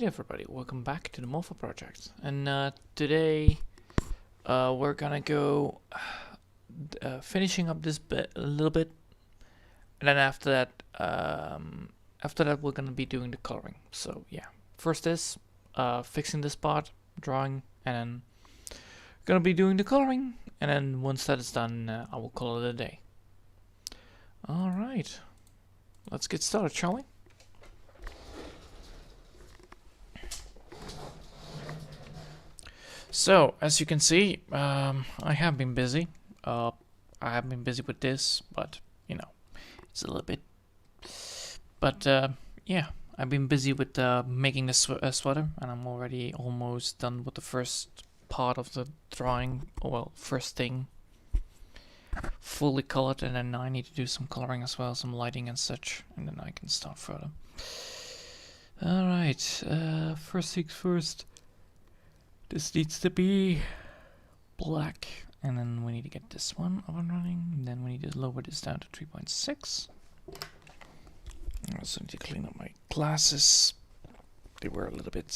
everybody, welcome back to the moth-hawk project. And today we're gonna go finishing up this bit a little bit, and then after that we're gonna be doing the coloring. So yeah, first is fixing this part, drawing, and then gonna be doing the coloring, and then once that is done, I will call it a day. All right, let's get started, shall we? So, as you can see, I have been busy. I have been busy with this, but, you know, it's a little bit. But, yeah, I've been busy with making the sweater, and I'm already almost done with the first part of the drawing. Well, first thing. Fully colored, and then I need to do some coloring as well, some lighting and such, and then I can start further. Alright, first things first. This needs to be black, and then we need to get this one up and running, and then we need to lower this down to 3.6. I also need to clean up my glasses. They were a little bit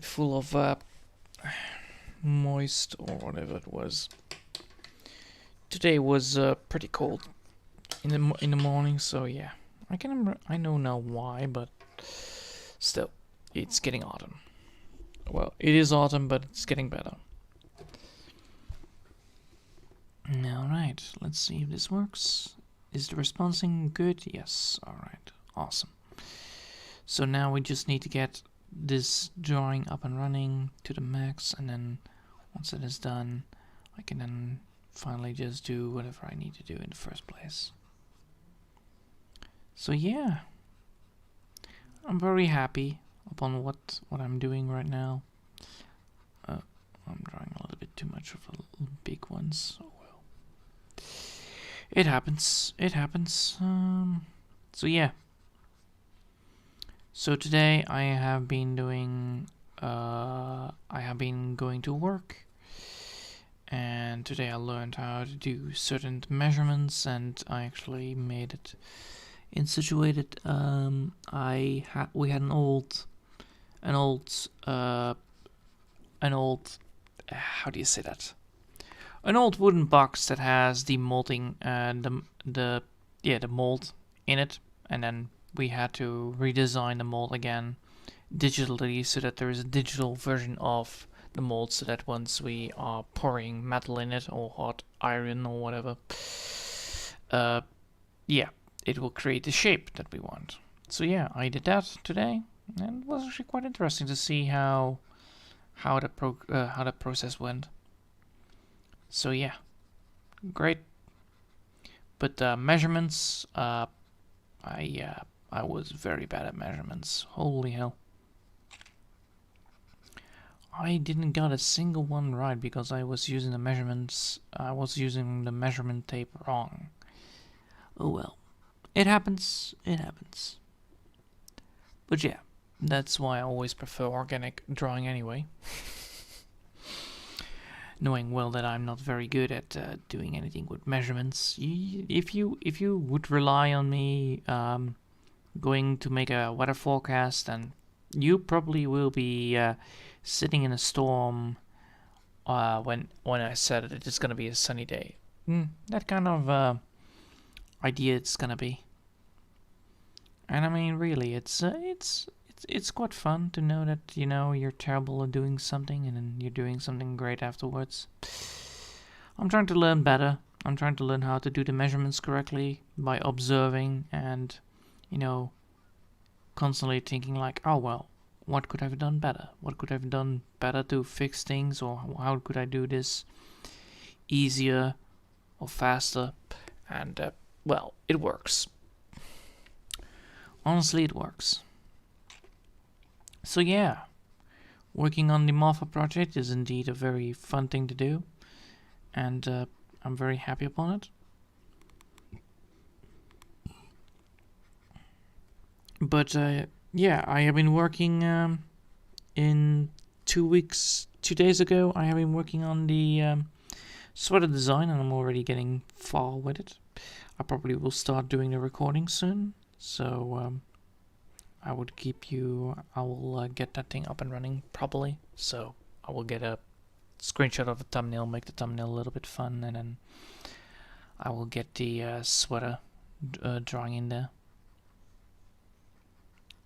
full of moist or whatever it was. Today was pretty cold in the morning, so yeah, I know now why, but still. It's getting autumn. Well, it is autumn, but it's getting better. Alright, let's see if this works. Is the responding good? Yes, alright, awesome. So now we just need to get this drawing up and running to the max, and then once that is done, I can then finally just do whatever I need to do in the first place. So yeah, I'm very happy upon what I'm doing right now. I'm drawing a little bit too much of the big ones. Oh well. It happens. It happens. So yeah. So today I have been doing. I have been going to work, and today I learned how to do certain measurements, and I actually made it in situated. We had an old how do you say that? An old wooden box that has the molding the mold in it, and then we had to redesign the mold again digitally so that there is a digital version of the mold, so that once we are pouring metal in it or hot iron or whatever, yeah, it will create the shape that we want. So yeah, I did that today. And it was actually quite interesting to see how that process went. So yeah, great. But measurements, I was very bad at measurements. Holy hell! I didn't got a single one right because I was using the measurements. I was using the measurement tape wrong. Oh well, it happens. It happens. But yeah. That's why I always prefer organic drawing anyway. Knowing well that I'm not very good at doing anything with measurements. If you would rely on me going to make a weather forecast, then you probably will be sitting in a storm when I said that it's gonna be a sunny day. That kind of idea it's gonna be. And I mean, really, it's quite fun to know that, you know, you're terrible at doing something and then you're doing something great afterwards. I'm trying to learn better. I'm trying to learn how to do the measurements correctly by observing and, you know, constantly thinking like, oh well, what could I have done better? What could I have done better to fix things, or how could I do this easier or faster? And, well, it works. Honestly, it works. So yeah, working on the moth-hawk project is indeed a very fun thing to do, and I'm very happy upon it. But yeah, I have been working in 2 days ago. I have been working on the sweater design, and I'm already getting far with it. I probably will start doing the recording soon, so I would keep you. I will get that thing up and running properly. So I will get a screenshot of the thumbnail, make the thumbnail a little bit fun, and then I will get the sweater drawing in there.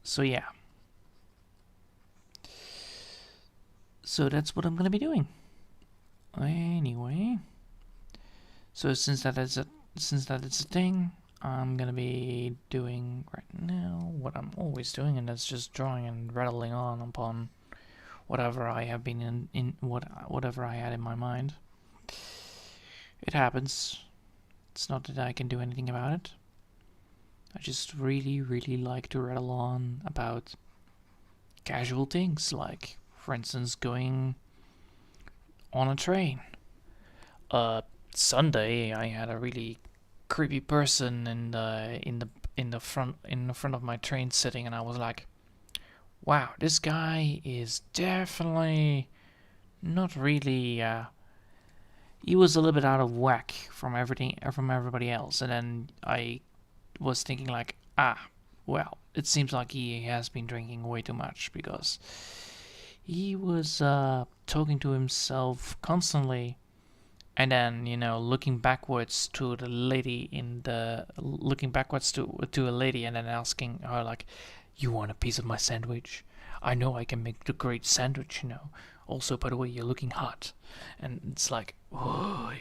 So yeah. So that's what I'm gonna be doing. Anyway, so since that is a thing, I'm gonna be doing right now what I'm always doing, and that's just drawing and rattling on upon whatever I have been whatever I had in my mind. It happens. It's not that I can do anything about it. I just really like to rattle on about casual things, like, for instance, going on a train. Sunday I had a really creepy person in the front of my train sitting, and I was like, wow, this guy is definitely not really he was a little bit out of whack from everybody else. And then I was thinking like, well, it seems like he has been drinking way too much, because he was talking to himself constantly, and then, you know, looking backwards to a lady, and then asking her like, "You want a piece of my sandwich? I know I can make the great sandwich, you know. Also, by the way, you're looking hot." And it's like, oh,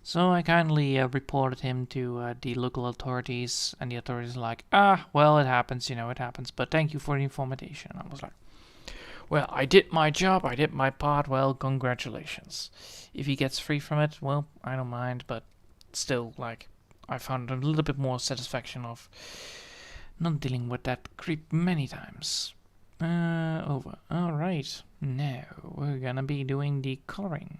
so I kindly reported him to the local authorities, and the authorities were like, well, it happens, you know, it happens, but thank you for the information. I was like, well, I did my job, I did my part, well, congratulations. If he gets free from it, well, I don't mind, but still, like, I found a little bit more satisfaction of not dealing with that creep many times. Over. Alright, now we're gonna be doing the coloring.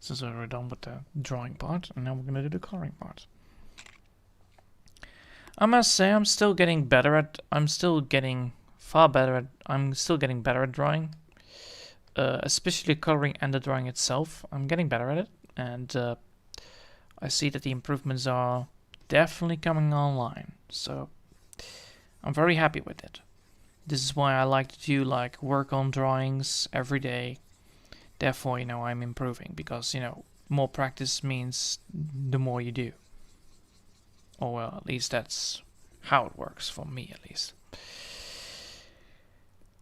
Since we're done with the drawing part, and now we're gonna do the coloring part. I must say, I'm still getting better at drawing. Especially coloring and the drawing itself. I'm getting better at it, and I see that the improvements are definitely coming online. So I'm very happy with it. This is why I like to do work on drawings every day. Therefore, you know, I'm improving, because, you know, more practice means the more you do. Or, well, at least that's how it works for me, at least.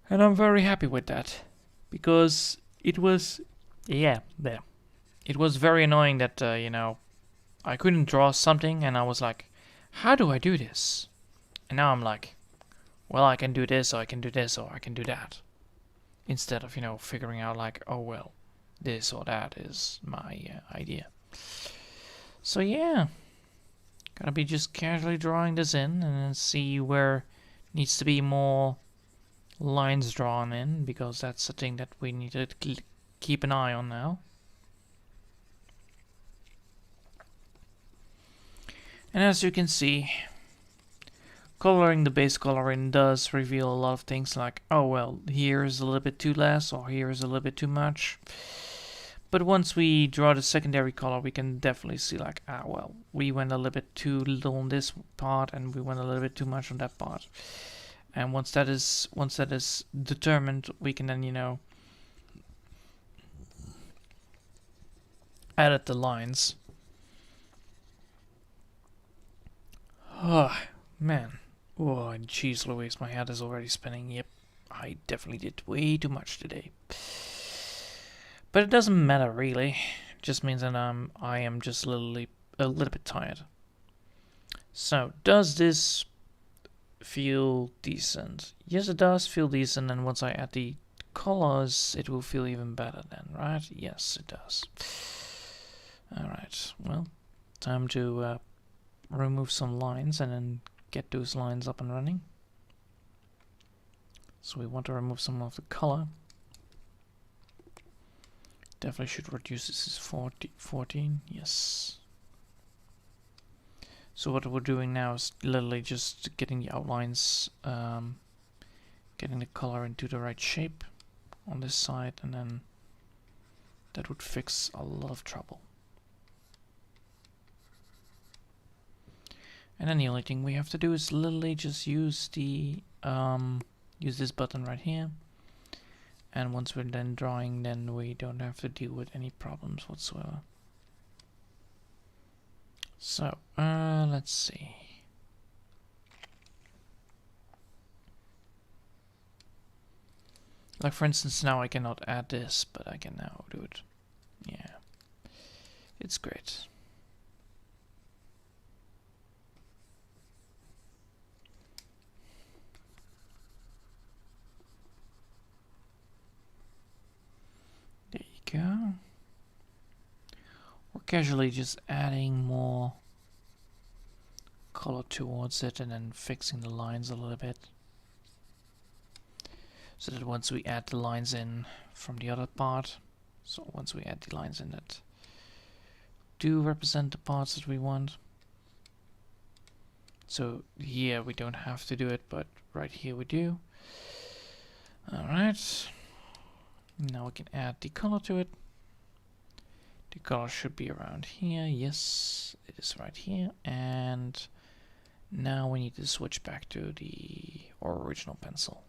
And I'm very happy with that, because it was, it was very annoying that, you know, I couldn't draw something, and I was like, how do I do this? And now I'm like, well, I can do this, or I can do this, or I can do that. Instead of, you know, figuring out like, oh, well, this or that is my idea. So yeah, gotta be just casually drawing this in, and then see where needs to be more lines drawn in, because that's the thing that we need to keep an eye on now. And as you can see, coloring the base coloring does reveal a lot of things, like, oh, well, here is a little bit too less, or here is a little bit too much. But once we draw the secondary color, we can definitely see like, well, we went a little bit too little on this part, and we went a little bit too much on that part. And once that is determined, we can then, you know, edit the lines. Oh, man. Oh, jeez Louise, my head is already spinning. Yep, I definitely did way too much today. But it doesn't matter, really. It just means that I am just a little bit tired. So, does this feel decent? Yes, it does feel decent, and once I add the colors, it will feel even better then, right? Yes, it does. Alright, well, time to remove some lines and then get those lines up and running. So we want to remove some of the color. Definitely should reduce this to 14, yes. So what we're doing now is literally just getting the outlines, getting the color into the right shape on this side, and then that would fix a lot of trouble. And then the only thing we have to do is literally just use the use this button right here. And once we're done drawing, then we don't have to deal with any problems whatsoever. So, let's see. Like for instance, now I cannot add this, but I can now do it. Yeah, it's great. There you go. We're casually just adding more color towards it and then fixing the lines a little bit. So that once we add the lines in from the other part, so once we add the lines in that do represent the parts that we want. So here we don't have to do it, but right here we do. Alright. Now we can add the color to it. The color should be around here. Yes, it is right here. And now we need to switch back to the original pencil.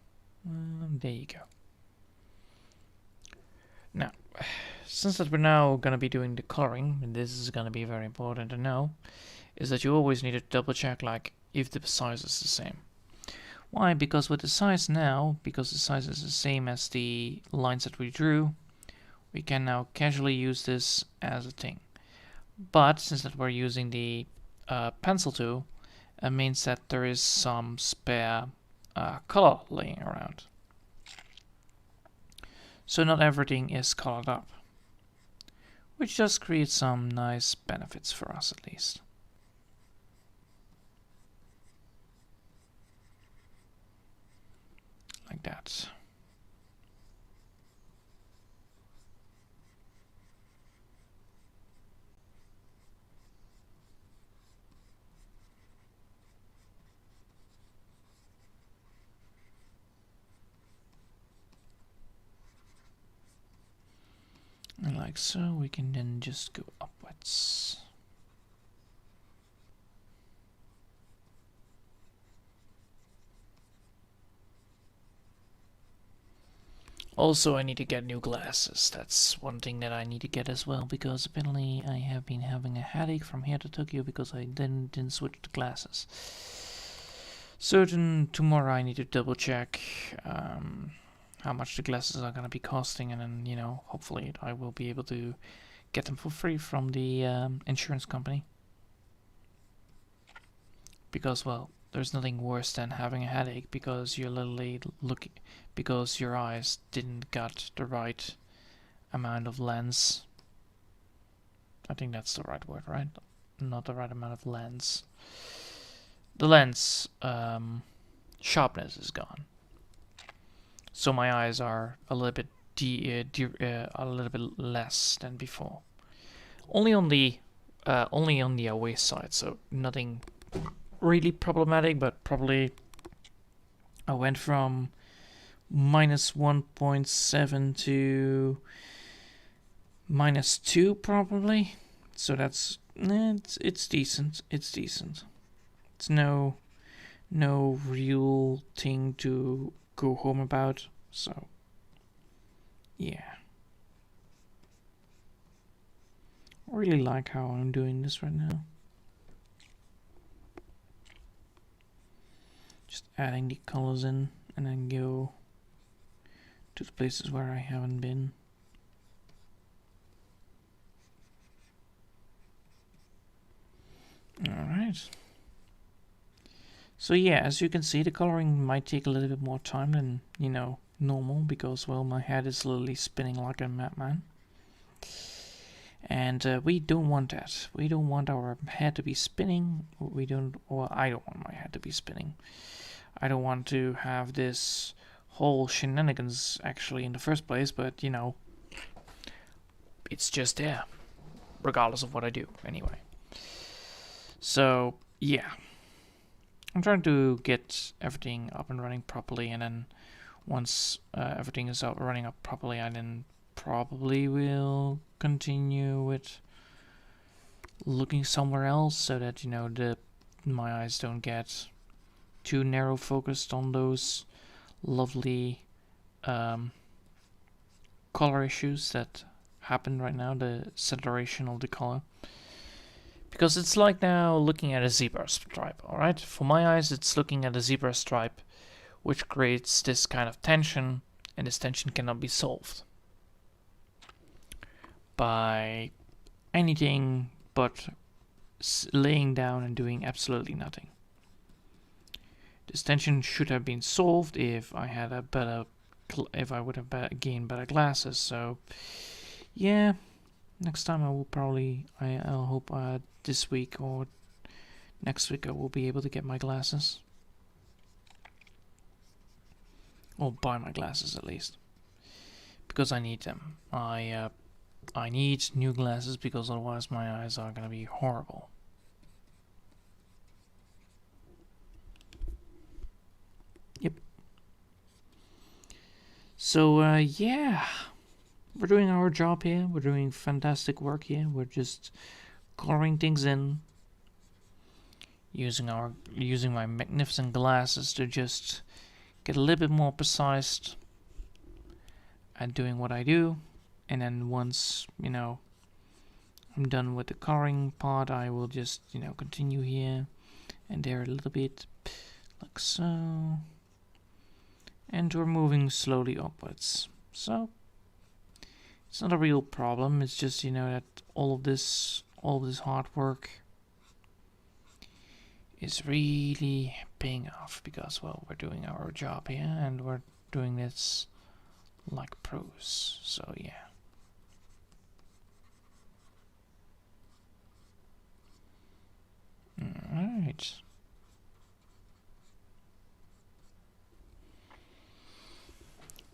There you go. Now, since that we're now going to be doing the coloring, and this is going to be very important to know, is that you always need to double check like if the size is the same. Why? Because with the size now, because the size is the same as the lines that we drew, we can now casually use this as a thing. But since that we're using the pencil tool, it means that there is some spare color laying around. So not everything is colored up, which does create some nice benefits for us at least. Like that. And like so, we can then just go upwards. Also, I need to get new glasses. That's one thing that I need to get as well, because apparently I have been having a headache from here to Tokyo because I didn't switch the glasses. So then tomorrow I need to double check how much the glasses are going to be costing, and then, you know, hopefully I will be able to get them for free from the insurance company. Because, well, there's nothing worse than having a headache because you're literally looking, because your eyes didn't get the right amount of lens. I think that's the right word, right? Not the right amount of lens. The lens sharpness is gone. So my eyes are a little bit a little bit less than before. Only on the away side, so nothing really problematic, but probably I went from minus 1.7 to minus 2 probably. So that's it's decent. It's decent. It's no real thing to go home about, so yeah. I really like how I'm doing this right now. Just adding the colors in and then go to the places where I haven't been. Alright. So yeah, as you can see, the coloring might take a little bit more time than, you know, normal, because, well, my head is literally spinning like a madman. And we don't want that. We don't want our head to be spinning. I don't want my head to be spinning. I don't want to have this whole shenanigans actually in the first place, but, you know, it's just there, regardless of what I do, anyway. So, yeah. I'm trying to get everything up and running properly, and then once everything is up running up properly, I then probably will continue with looking somewhere else, so that, you know, the my eyes don't get too narrow focused on those lovely color issues that happen right now, the saturation of the color. Because it's like now looking at a zebra stripe, alright? For my eyes, it's looking at a zebra stripe, which creates this kind of tension, and this tension cannot be solved by anything but laying down and doing absolutely nothing. This tension should have been solved if I had a better, if I would have gained better glasses. So, yeah, next time I will probably, I'll hope this week or next week I will be able to get my glasses. Or buy my glasses at least. Because I need them. I need new glasses because otherwise my eyes are gonna be horrible. Yep. So, yeah. We're doing our job here. We're doing fantastic work here. We're just coloring things in. Using my magnificent glasses to just get a little bit more precise at doing what I do. And then once, you know, I'm done with the coloring part, I will just, you know, continue here and there a little bit, like so. And we're moving slowly upwards. So, it's not a real problem, it's just, you know, that all of this hard work is really paying off because, well, we're doing our job here and we're doing this like pros, so yeah. Alright.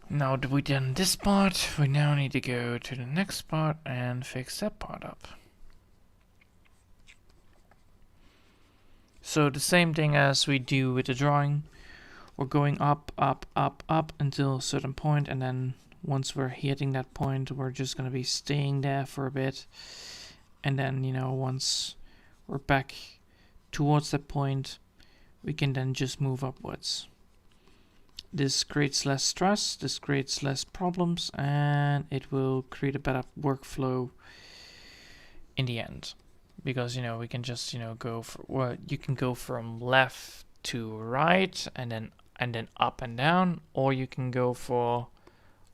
Now that we've done this part, we now need to go to the next part and fix that part up. So the same thing as we do with the drawing. We're going up, up, up, up until a certain point, and then once we're hitting that point, we're just going to be staying there for a bit. And then, you know, once we're back towards that point, we can then just move upwards. This creates less stress, this creates less problems, and it will create a better workflow in the end. Because, you know, we can just, you know, go for, well, you can go from left to right and then up and down, or you can go for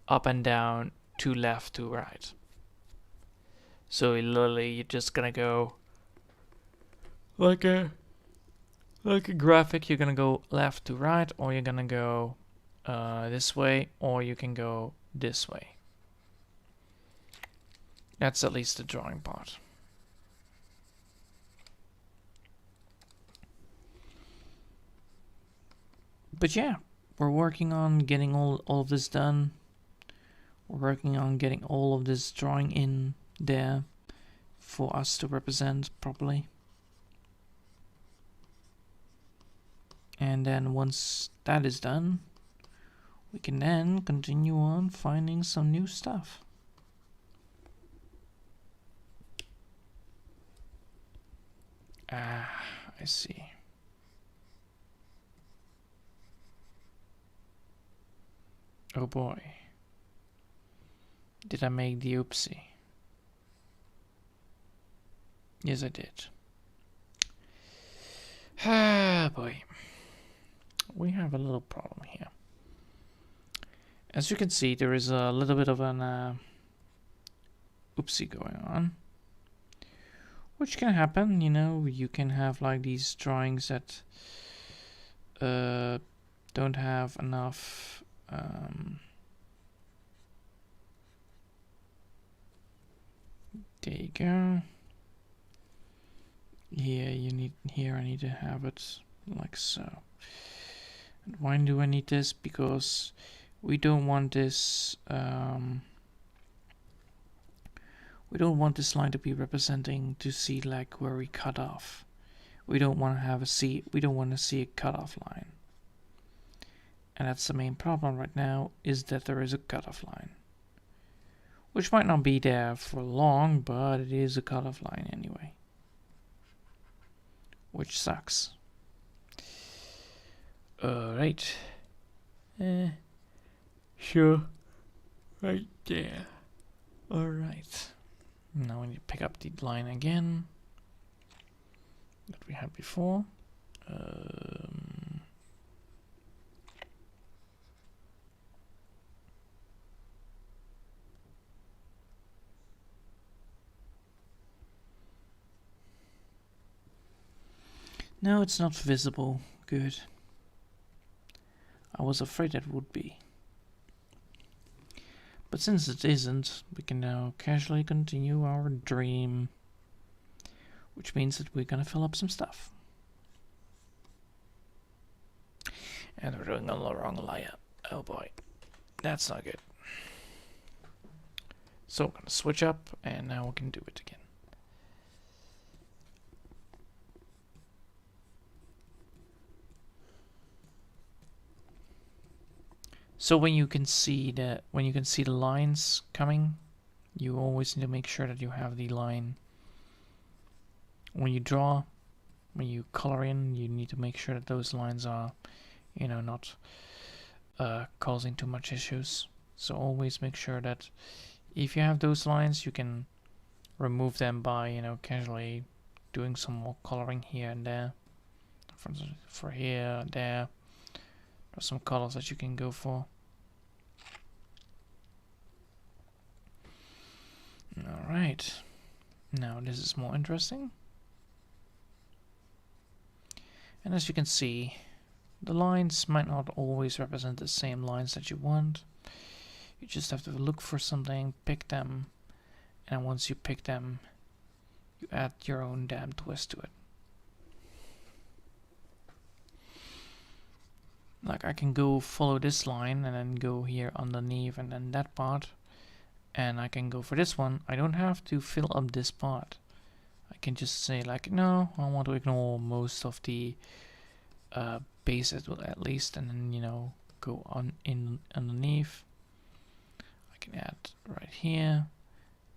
up and down to left to right. So literally you're just gonna go like a graphic. You're gonna go left to right, or you're gonna go this way, or you can go this way. That's at least the drawing part. But yeah, we're working on getting all of this done. We're working on getting all of this drawing in there for us to represent properly. And then once that is done, we can then continue on finding some new stuff. Ah, I see. Oh boy. Did I make the oopsie? Yes, I did. Ah, boy. We have a little problem here. As you can see, there is a little bit of an oopsie going on. Which can happen, you know, you can have like these drawings that don't have enough there you go. Here I need to have it like so. And why do I need this? Because we don't want this line to be representing to see like where we cut off. We don't want to see a cutoff line. And that's the main problem right now, is that there is a cutoff line. Which might not be there for long, but it is a cutoff line anyway. which sucks. Alright. Sure. Right there. Alright. Now we need to pick up the line again that we had before. No, it's not visible. Good. I was afraid it would be. But since it isn't, we can now casually continue our dream. Which means that we're gonna fill up some stuff. And we're doing on the wrong layer. Oh boy. That's not good. So we're gonna switch up, and now we can do it again. So when you can see the lines coming, you always need to make sure that you have the line. When you draw, when you color in, you need to make sure that those lines are, you know, not causing too much issues. So always make sure that if you have those lines, you can remove them by, you know, casually doing some more coloring here and there. For here and there. There's some colors that you can go for. Alright. Now this is more interesting. And as you can see, the lines might not always represent the same lines that you want. You just have to look for something, pick them, and once you pick them, you add your own damn twist to it. Like I can go follow this line and then go here underneath and then that part. And I can go for this one. I don't have to fill up this part. I can just say like, no, I want to ignore most of the base at least, and then, you know, go on in underneath. I can add right here,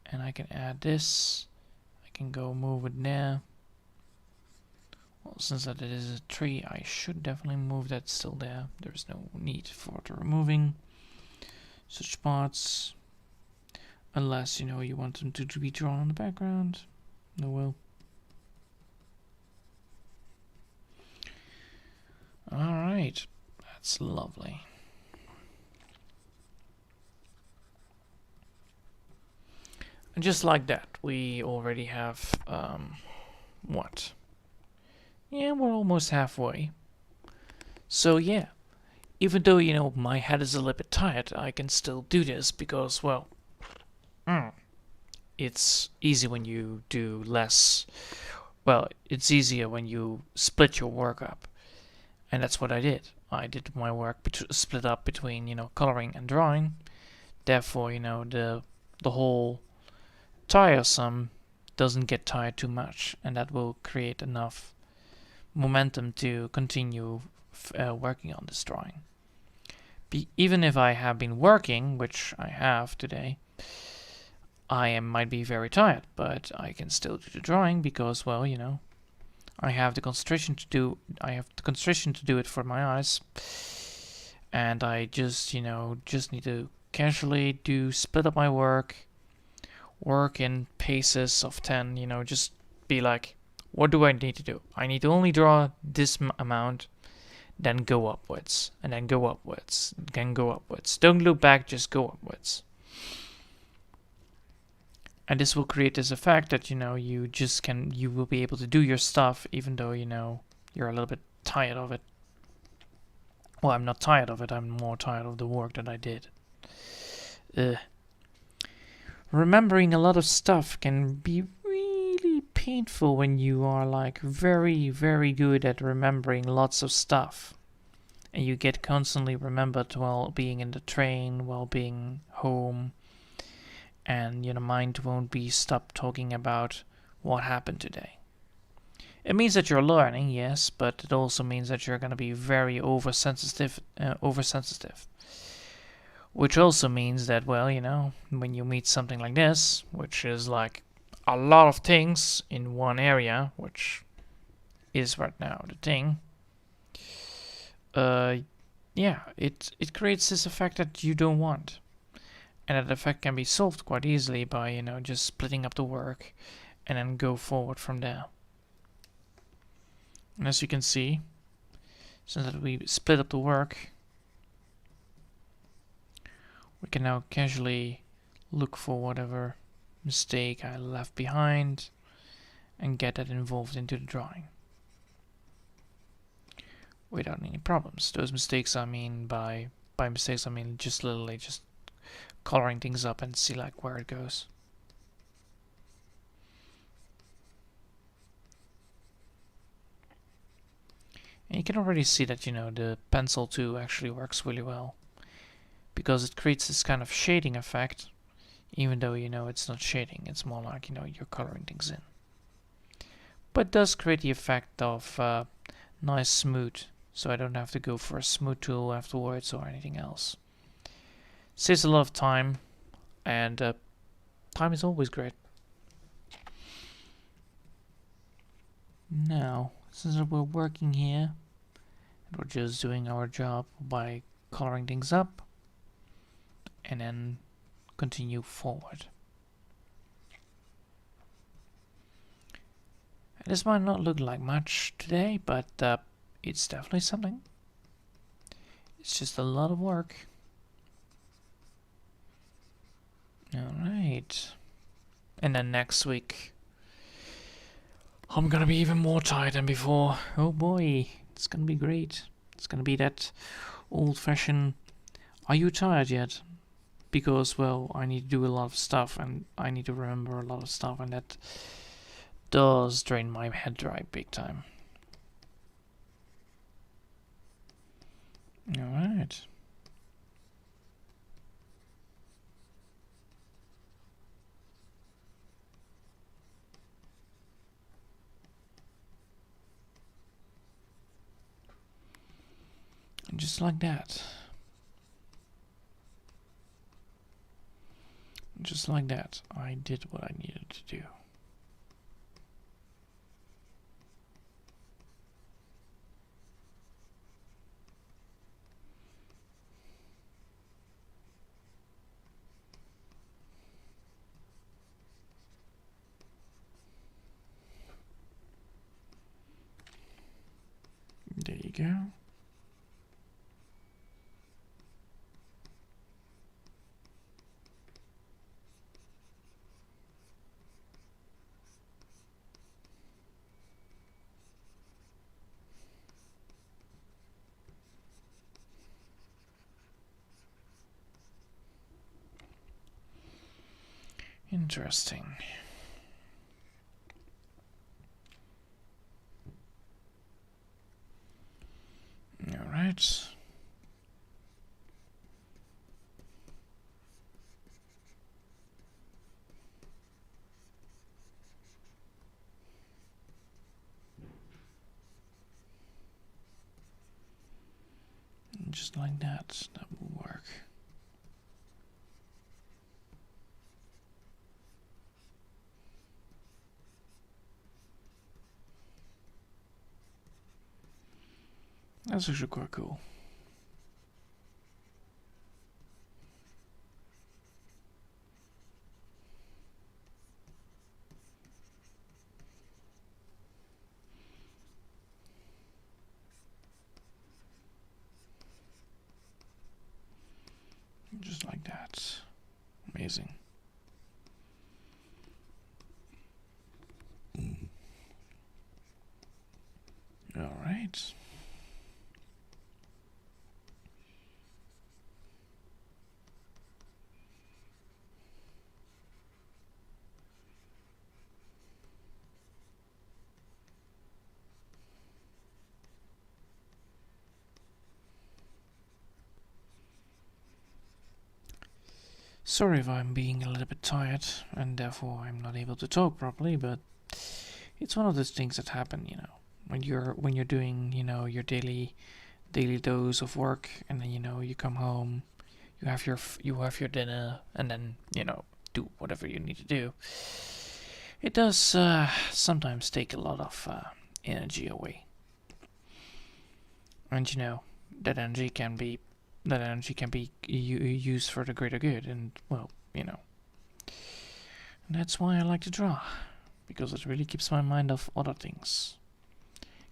and I can add this. I can go move it there. Well, since that it is a tree, I should definitely move that still there. There's no need for the removing such parts. Unless, you know, you want them to be drawn in the background. No will. Alright. That's lovely. And just like that, we already have, what? Yeah, we're almost halfway. So yeah, even though, you know, my head is a little bit tired, I can still do this because, well, it's easy when you do less. Well, it's easier when you split your work up. And that's what I did. I did my work split up between, you know, coloring and drawing. Therefore, you know, the whole tiresome doesn't get tired too much, and that will create enough momentum to continue working on this drawing. Even if I have been working, which I have today, I might be very tired, but I can still do the drawing because, well, you know, I have the concentration to do. I have the concentration to do it for my eyes, and I just, you know, just need to casually split up my work in paces of 10. You know, just be like, what do I need to do? I need to only draw this amount, then go upwards, and then go upwards, then go upwards. Don't look back, just go upwards. And this will create this effect that, you know, you will be able to do your stuff even though, you know, you're a little bit tired of it. Well, I'm not tired of it, I'm more tired of the work that I did. Remembering a lot of stuff can be really painful when you are like very, very good at remembering lots of stuff. And you get constantly remembered while being in the train, while being home. And your mind won't be stopped talking about what happened today. It means that you're learning, yes, but it also means that you're going to be very oversensitive. Which also means that, well, you know, when you meet something like this, which is like a lot of things in one area, which is right now the thing. Yeah, it creates this effect that you don't want. And that effect can be solved quite easily by, you know, just splitting up the work and then go forward from there. And as you can see, since that we split up the work, we can now casually look for whatever mistake I left behind and get that involved into the drawing without any problems. Those mistakes, I mean, by mistakes, I mean just literally just coloring things up and see like where it goes. And you can already see that, you know, the pencil tool actually works really well, because it creates this kind of shading effect, even though, you know, it's not shading, it's more like, you know, you're coloring things in. But it does create the effect of nice smooth, so I don't have to go for a smooth tool afterwards or anything else. Saves a lot of time, and time is always great. Now, since we're working here, and we're just doing our job by coloring things up, and then continue forward. This might not look like much today, but it's definitely something. It's just a lot of work. Alright. And then next week, I'm gonna be even more tired than before. Oh boy, it's gonna be great. It's gonna be that old-fashioned, are you tired yet? Because, well, I need to do a lot of stuff and I need to remember a lot of stuff, and that does drain my head dry big time. Alright. And just like that. Just like that, I did what I needed to do. There you go. Interesting. All right. And just like that, that will work. That's actually quite cool. Just like that. Amazing. All right. Sorry if I'm being a little bit tired and therefore I'm not able to talk properly, but it's one of those things that happen, you know, when you're doing, you know, your daily dose of work, and then, you know, you come home, you have your dinner, and then, you know, do whatever you need to do. It does sometimes take a lot of energy away. And you know, that energy can be used for the greater good, and well, you know. And that's why I like to draw, because it really keeps my mind off other things.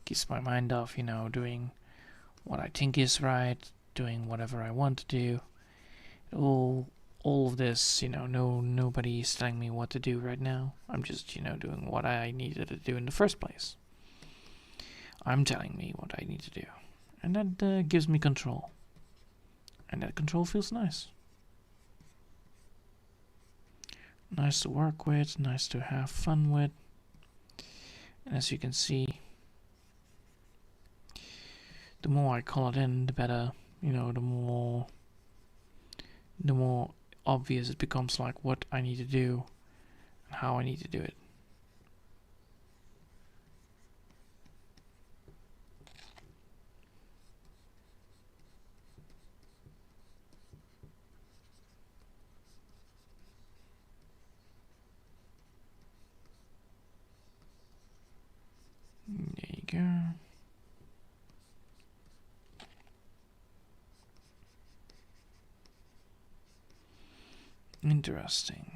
Keeps my mind off, you know, doing what I think is right, doing whatever I want to do. All of this, you know, nobody is telling me what to do right now. I'm just, you know, doing what I needed to do in the first place. I'm telling me what I need to do. And that gives me control. And that control feels nice. Nice to work with, nice to have fun with. And as you can see, the more I call it in, the better, you know, the more obvious it becomes, like what I need to do and how I need to do it. There you go. Interesting.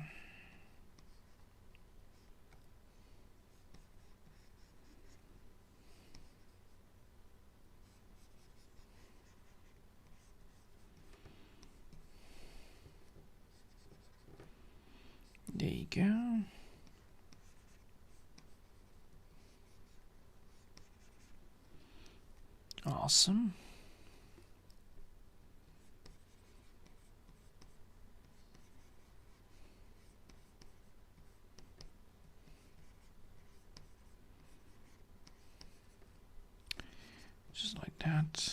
There you go. Awesome. Just like that.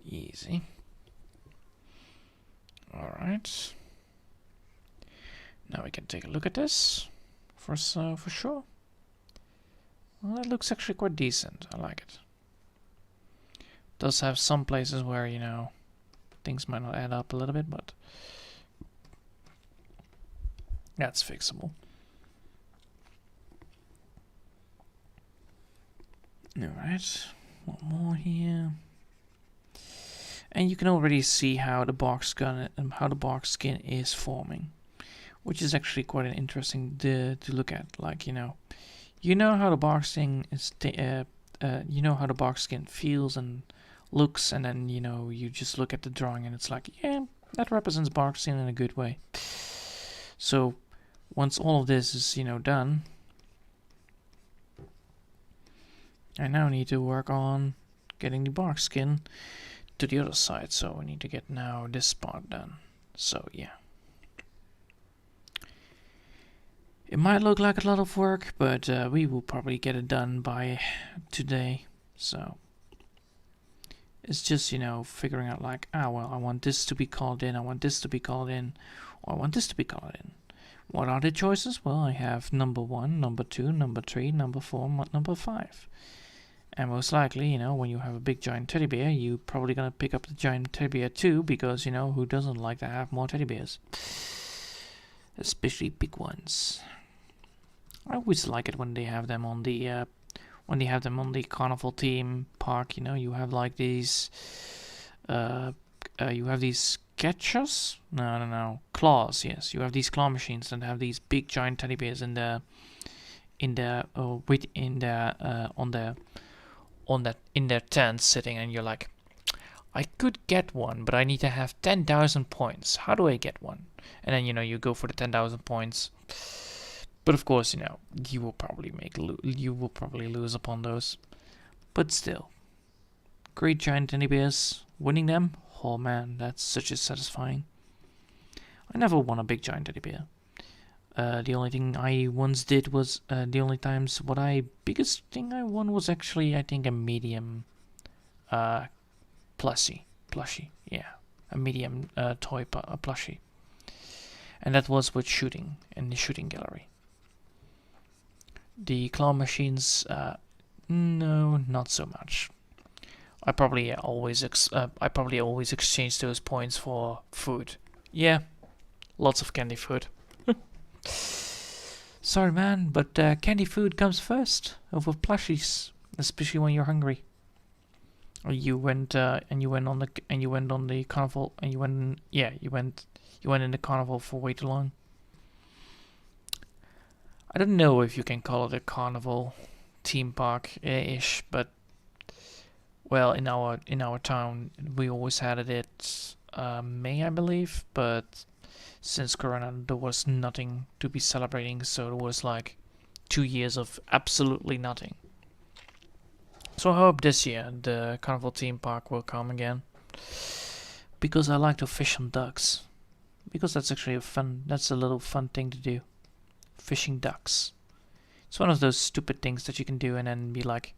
Easy. All right. Now we can take a look at this for sure. Well, that looks actually quite decent. I like it. Does have some places where, you know, things might not add up a little bit, but that's fixable. Alright, one more here. And you can already see how the box skin is forming, which is actually quite an interesting to look at. Like, you know how the box skin is, you know how the box skin feels and looks, and then, you know, you just look at the drawing and it's like, yeah, that represents box skin in a good way. So once all of this is, you know, done, I now need to work on getting the box skin to the other side. So we need to get now this part done. So yeah. It might look like a lot of work, but we will probably get it done by today. So it's just, you know, figuring out like, well, I want this to be called in, I want this to be called in, or I want this to be called in. What are the choices? Well, I have number 1, number 2, number 3, number 4, number 5. And most likely, you know, when you have a big giant teddy bear, you're probably gonna pick up the giant teddy bear too, because, you know, who doesn't like to have more teddy bears? Especially big ones. I always like it when they have them on the carnival theme park. You know, you have like these you have these sketchers. No, claws. Yes, you have these claw machines that have these big giant teddy bears in their tent sitting, and you're like, I could get one, but I need to have 10,000 points. How do I get one? And then, you know, you go for the 10,000 points. But of course, you know, you will probably lose upon those. But still, great giant teddy bears, winning them, oh man, that's such a satisfying. I never won a big giant teddy bear. The only thing I once did was biggest thing I won was actually, I think, a medium plushie, yeah, a medium toy plushie. And that was with shooting in the shooting gallery. The claw machines, no, not so much. I probably always exchange those points for food. Yeah, lots of candy food. Sorry, man, but candy food comes first over plushies, especially when you're hungry. Or you went on the carnival, and you went in the carnival for way too long. I don't know if you can call it a carnival theme park ish, but well, in our town we always had it at May, I believe, but since Corona there was nothing to be celebrating, so it was like 2 years of absolutely nothing. So I hope this year the carnival theme park will come again, because I like to fish on ducks, because that's actually a little fun thing to do. Fishing ducks. It's one of those stupid things that you can do and then be like,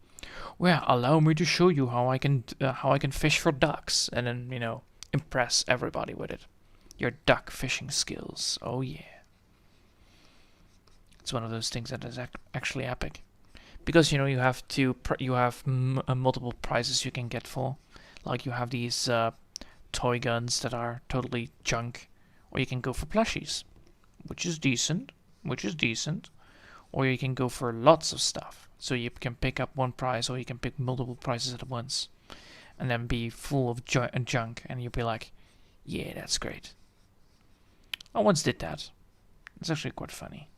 well, allow me to show you how I can fish for ducks, and then impress everybody with it. Your duck fishing skills. Oh yeah. It's one of those things that is actually epic, because you have multiple prizes you can get for, like you have these toy guns that are totally junk, or you can go for plushies, which is decent. Or you can go for lots of stuff. So you can pick up one prize, or you can pick multiple prizes at once, and then be full of junk, and you'll be like, yeah, that's great. I once did that. It's actually quite funny.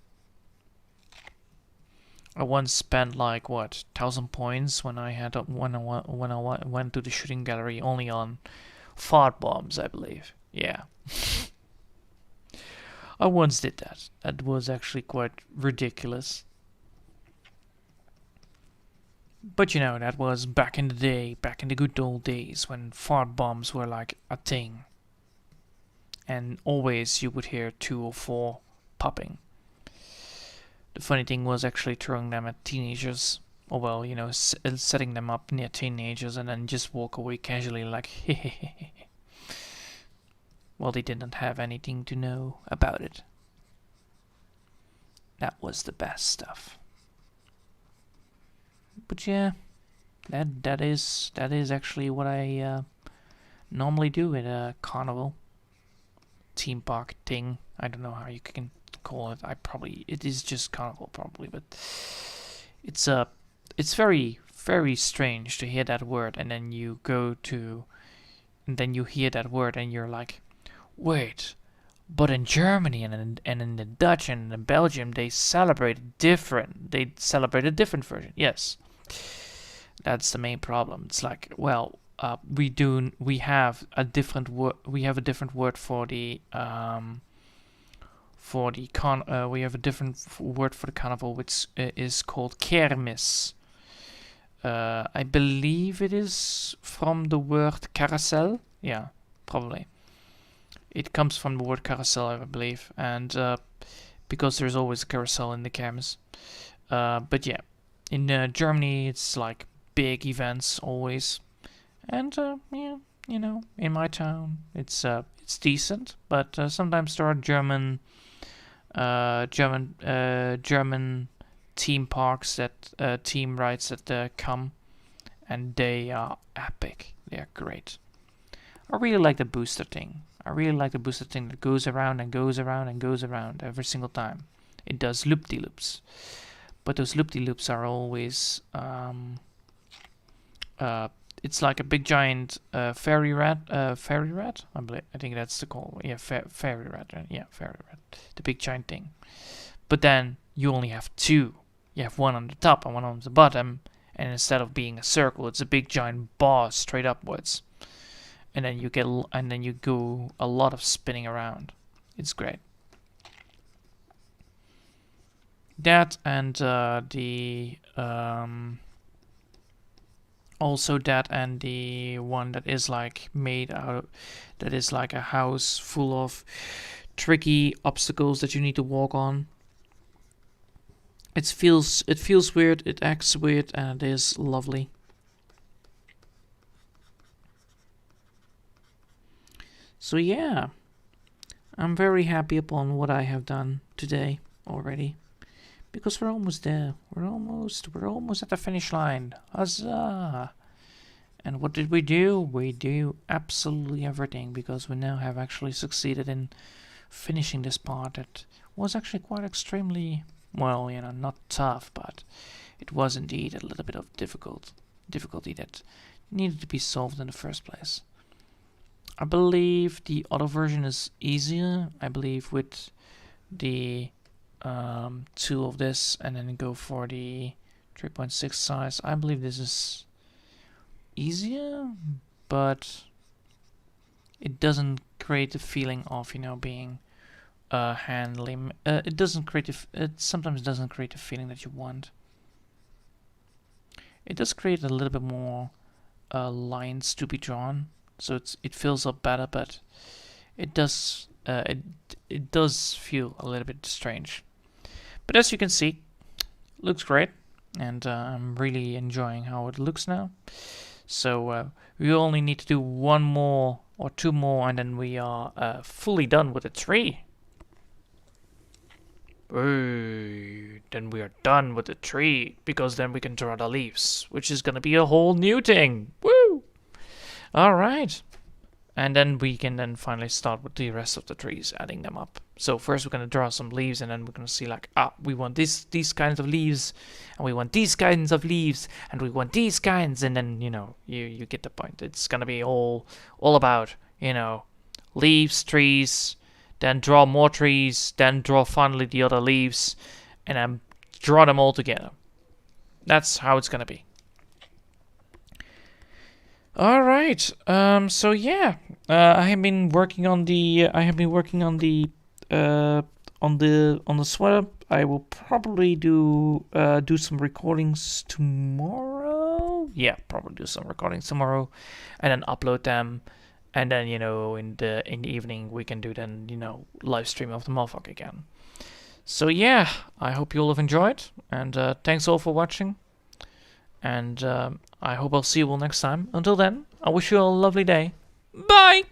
I once spent like 1,000 points when I went to the shooting gallery only on fart bombs, I believe. Yeah. I once did that. That was actually quite ridiculous. But that was back in the day, back in the good old days, when fart bombs were like a thing. And always you would hear 2 or 4 popping. The funny thing was actually throwing them at teenagers. Or well, setting them up near teenagers and then just walk away casually like, hehehe. Well, they didn't have anything to know about it. That was the best stuff. But yeah, that is actually what I normally do at a carnival theme park thing. I don't know how you can call it. It is just carnival probably, but it's very, very strange to hear that word, and then you hear that word and you're like, wait, but in Germany and in the Dutch and in Belgium they celebrate a different version. Yes, that's the main problem. It's like, well, we have a different word. We have a different word for the we have a different word for the carnival, which is called kermis. I believe it is from the word carousel. Yeah, probably. It comes from the word carousel, I believe, and because there's always a carousel in the kermis. But yeah, in Germany it's like big events always, and yeah, in my town it's decent, but sometimes there are German theme parks that theme rides that come, and they are epic. They are great. I really like the booster thing. That goes around and goes around and goes around every single time. It does loop-de-loops. But those loop-de-loops are always... it's like a big giant fairy rat. I think that's the call. Yeah, fairy rat. Yeah, fairy rat. The big giant thing. But then you only have 2. You have one on the top and one on the bottom. And instead of being a circle, it's a big giant bar straight upwards. And then you go a lot of spinning around. It's great. That and also that and the one that is like that is like a house full of tricky obstacles that you need to walk on. It feels weird, it acts weird, and it is lovely. So yeah, I'm very happy upon what I have done today already, because we're almost there. We're almost at the finish line. Huzzah! And what did we do? We do absolutely everything, because we now have actually succeeded in finishing this part that was actually quite extremely well, you know, not tough, but it was indeed a little bit of difficulty that needed to be solved in the first place. I believe the other version is easier. I believe with the 2 of this and then go for the 3.6 size. I believe this is easier, but it doesn't create the feeling of, you know, being handling. It doesn't create. It sometimes doesn't create the feeling that you want. It does create a little bit more lines to be drawn, so it fills up better, but it does it does feel a little bit strange. But as you can see, looks great, and I'm really enjoying how it looks now. So we only need to do 1 more or 2 more, and then we are fully done with the tree. Then we are done with the tree, because then we can draw the leaves, which is gonna be a whole new thing. Woo! Alright. And then we can then finally start with the rest of the trees, adding them up. So first we're gonna draw some leaves, and then we're gonna see like, we want these kinds of leaves, and we want these kinds of leaves, and we want these kinds, and then, you know, you get the point. It's gonna be all about, you know, leaves, trees, then draw more trees, then draw finally the other leaves, and then draw them all together. That's how it's gonna be. All right. So yeah, I have been working on the sweater. I will probably do some recordings tomorrow. Yeah, probably do some recordings tomorrow, and then upload them. And then, you know, in the evening we can do then, you know, live stream of the moth-hawk again. So yeah, I hope you all have enjoyed, and thanks all for watching. And I hope I'll see you all next time. Until then, I wish you all a lovely day. Bye!